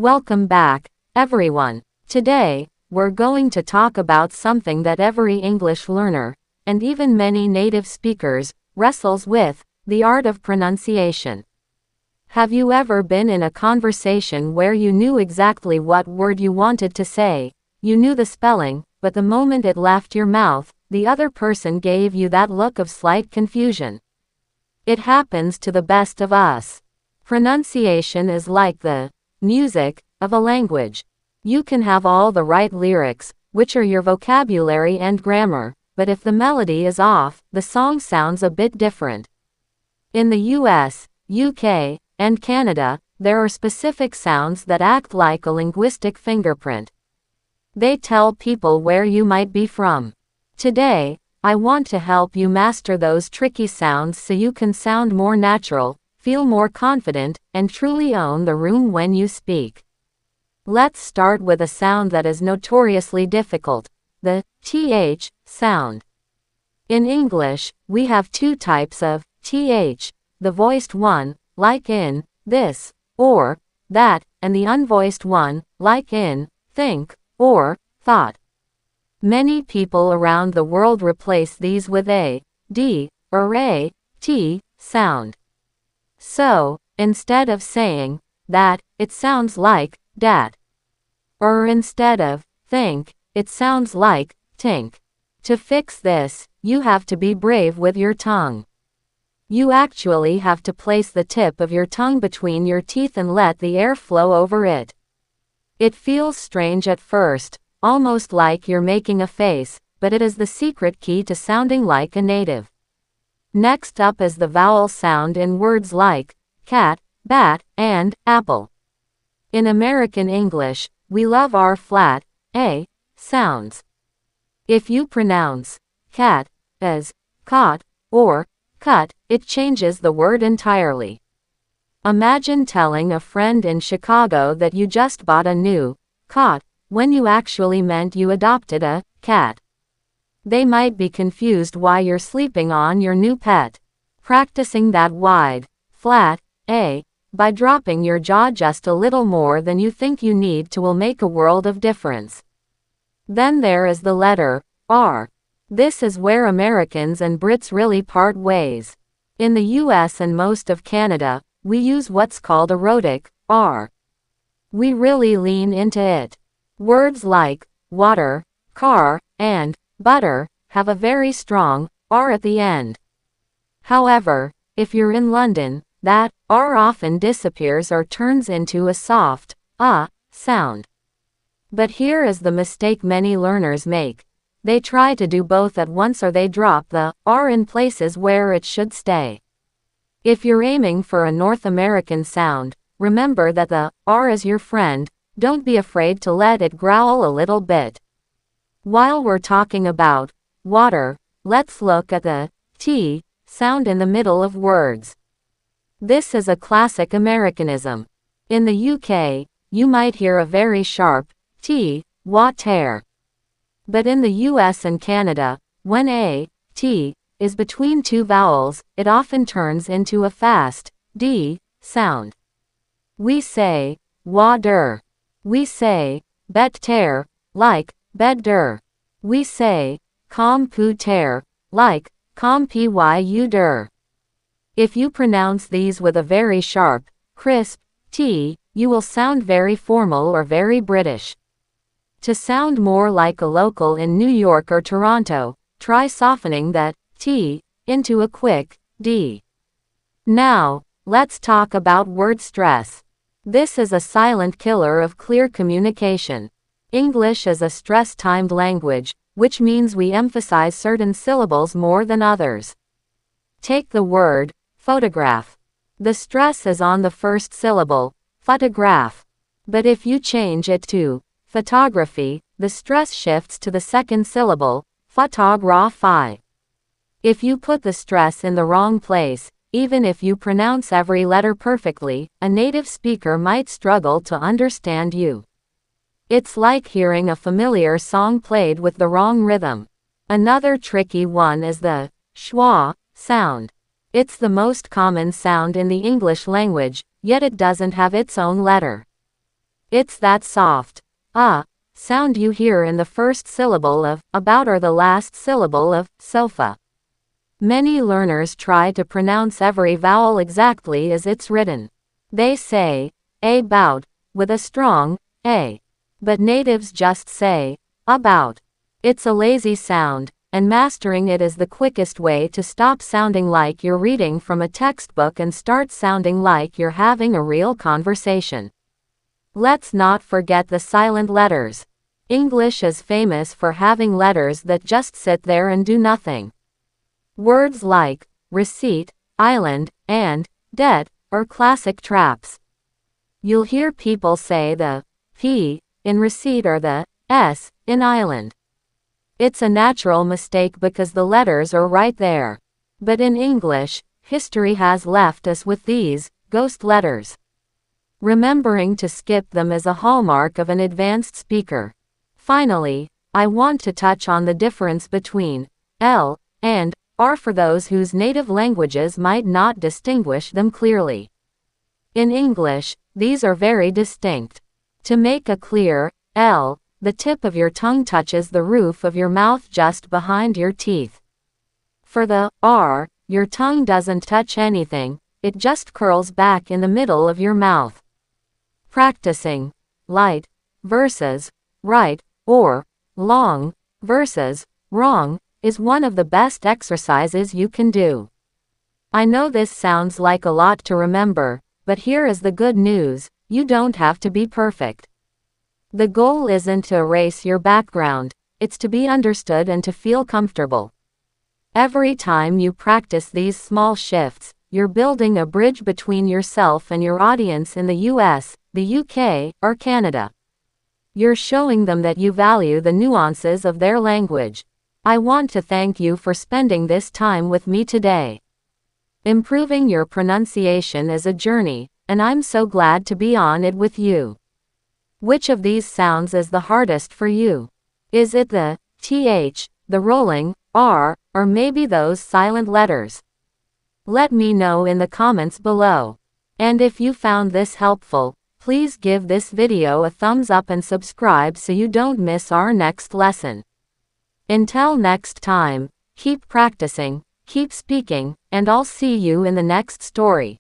Welcome back, everyone. Today, we're going to talk about something that every English learner, and even many native speakers, wrestles with, the art of pronunciation. Have you ever been in a conversation where you knew exactly what word you wanted to say, you knew the spelling, but the moment it left your mouth, the other person gave you that look of slight confusion? It happens to the best of us. Pronunciation is like the music of a language. You can have all the right lyrics, which are your vocabulary and grammar, but if the melody is off, the song sounds a bit different. In the US, UK, and Canada, there are specific sounds that act like a linguistic fingerprint. They tell people where you might be from. Today, I want to help you master those tricky sounds so you can sound more natural, feel more confident, and truly own the room when you speak. Let's start with a sound that is notoriously difficult, the th sound. In English, we have two types of th, the voiced one, like in, this, or, that, and the unvoiced one, like in, think, or, thought. Many people around the world replace these with a, d, or a, t, sound. So, instead of saying, that, it sounds like, dat. Or instead of, think, it sounds like, tink. To fix this, you have to be brave with your tongue. You actually have to place the tip of your tongue between your teeth and let the air flow over it. It feels strange at first, almost like you're making a face, but it is the secret key to sounding like a native. Next up is the vowel sound in words like cat, bat, and apple. In American English, we love our flat, a, sounds. If you pronounce cat as caught or cut, it changes the word entirely. Imagine telling a friend in Chicago that you just bought a new cot when you actually meant you adopted a cat. They might be confused why you're sleeping on your new pet. Practicing that wide, flat, a, by dropping your jaw just a little more than you think you need to will make a world of difference. Then there is the letter R. This is where Americans and Brits really part ways. In the US and most of Canada, we use what's called a rhotic R. We really lean into it. Words like water, car, and butter have a very strong R at the end. However, if you're in London, that R often disappears or turns into a soft sound. But here is the mistake many learners make. They try to do both at once or they drop the R in places where it should stay. If you're aiming for a North American sound, remember that the R is your friend. Don't be afraid to let it growl a little bit. While we're talking about water, let's look at the T sound in the middle of words. This is a classic Americanism. In the UK, you might hear a very sharp T, water. But in the US and Canada, when a T is between two vowels, it often turns into a fast D sound. We say water. We say better, like bedder. We say computer, like computer. If you pronounce these with a very sharp, crisp T, you will sound very formal or very British. To sound more like a local in New York or Toronto, try softening that T into a quick D. Now, let's talk about word stress. This is a silent killer of clear communication. English is a stress-timed language, which means we emphasize certain syllables more than others. Take the word photograph. The stress is on the first syllable, photograph. But if you change it to photography, the stress shifts to the second syllable, photography. If you put the stress in the wrong place, even if you pronounce every letter perfectly, a native speaker might struggle to understand you. It's like hearing a familiar song played with the wrong rhythm. Another tricky one is the schwa sound. It's the most common sound in the English language, yet it doesn't have its own letter. It's that soft sound you hear in the first syllable of about or the last syllable of sofa. Many learners try to pronounce every vowel exactly as it's written. They say about with a strong a. But natives just say about. It's a lazy sound, and mastering it is the quickest way to stop sounding like you're reading from a textbook and start sounding like you're having a real conversation. Let's not forget the silent letters. English is famous for having letters that just sit there and do nothing. Words like receipt, island, and debt are classic traps. You'll hear people say the P in receipt or the S in island. It's a natural mistake because the letters are right there. But in English, history has left us with these ghost letters. Remembering to skip them is a hallmark of an advanced speaker. Finally, I want to touch on the difference between L and R for those whose native languages might not distinguish them clearly. In English, these are very distinct. To make a clear L, the tip of your tongue touches the roof of your mouth just behind your teeth. For the R, your tongue doesn't touch anything, it just curls back in the middle of your mouth. Practicing light versus right or long versus wrong is one of the best exercises you can do. I know this sounds like a lot to remember, but here is the good news: you don't have to be perfect. The goal isn't to erase your background, it's to be understood and to feel comfortable. Every time you practice these small shifts, you're building a bridge between yourself and your audience in the US, the UK, or Canada. You're showing them that you value the nuances of their language. I want to thank you for spending this time with me today. Improving your pronunciation is a journey, and I'm so glad to be on it with you. Which of these sounds is the hardest for you? Is it the TH, the rolling R, or maybe those silent letters? Let me know in the comments below. And if you found this helpful, please give this video a thumbs up and subscribe so you don't miss our next lesson. Until next time, keep practicing, keep speaking, and I'll see you in the next story.